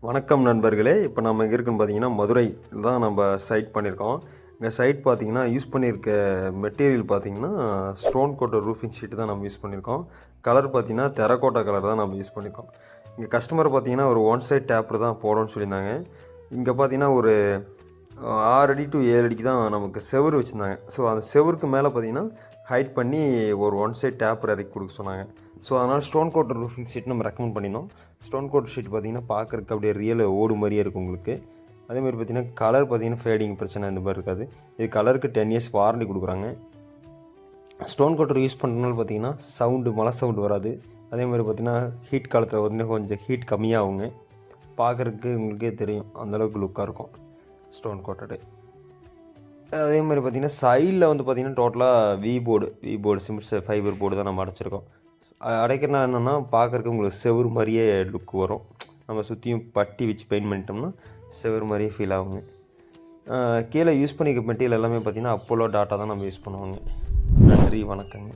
வணக்கம் நண்பர்களே. இப்போ நம்ம எங்கே இருக்குன்னு பார்த்தீங்கன்னா மதுரை தான் நம்ம சைட் பண்ணியிருக்கோம். இங்கே சைட் பார்த்தீங்கன்னா யூஸ் பண்ணியிருக்க மெட்டீரியல் பார்த்தீங்கன்னா ஸ்டோன் கோட்டர் ரூஃபிங் ஷீட்டு தான் நம்ம யூஸ் பண்ணியிருக்கோம். கலர் பார்த்தீங்கன்னா டெரகோட்டா கலர் தான் நம்ம யூஸ் பண்ணியிருக்கோம். இங்கே கஸ்டமர் பார்த்தீங்கன்னா ஒரு ஒன் சைட் டேப்பர் தான் போடணும்னு சொல்லியிருந்தாங்க. இங்கே பார்த்தீங்கன்னா ஒரு 6 அடி டு 7 அடிக்கு தான் நமக்கு செவுரு வச்சுருந்தாங்க. ஸோ அந்த செவருக்கு மேலே பார்த்தீங்கன்னா ஹைட் பண்ணி ஒரு ஒன் சைட் டேப்பர் இறக்கி கொடுக்க சொன்னாங்க. ஸோ அதனால் ஸ்டோன் கோட்டர் ரூஃபிங் ஷீட் நம்ம ரெக்கமெண்ட் பண்ணியிருந்தோம். ஸ்டோன் கோட்டர் ஷீட் பார்த்திங்கன்னா பார்க்குறதுக்கு அப்படியே ரியல் ஓடு மாதிரியே இருக்கும் உங்களுக்கு. அதேமாதிரி பார்த்திங்கன்னா கலர் பார்த்திங்கன்னா ஃபேடிங் பிரச்சனை இந்த மாதிரி இருக்காது. இது கலருக்கு 10 இயர்ஸ் வாரண்டி கொடுக்குறாங்க. ஸ்டோன் கோட்டர் யூஸ் பண்ணுறதுனால பார்த்திங்கன்னா மழை சவுண்டு வராது. அதேமாதிரி பார்த்திங்கன்னா ஹீட் காலத்தில் பார்த்திங்கன்னா கொஞ்சம் ஹீட் கம்மியாகுங்க. பார்க்குறதுக்கு உங்களுக்கே தெரியும் அந்தளவுக்கு லுக்காக இருக்கும் ஸ்டோன் கோட்டடு. அதே மாதிரி பார்த்திங்கன்னா சைடில் வந்து பார்த்திங்கன்னா டோட்டலாக V board cement fibre board தான் நம்ம அடைச்சிருக்கோம். அடைக்கிறனா என்னென்னா பார்க்குறக்கு உங்களுக்கு செவுரு மாதிரியே லுக் வரும். நம்ம சுற்றியும் பட்டி வச்சு பெயிண்ட் பண்ணிட்டோம்னா செவுரு மாதிரியே ஃபீல் ஆகுங்க. கீழே யூஸ் பண்ணிக்க மெட்டீரியல் எல்லாமே பார்த்திங்கன்னா அப்போலோ டாட்டா தான் நம்ம யூஸ் பண்ணுவாங்க. நன்றி, வணக்கங்க.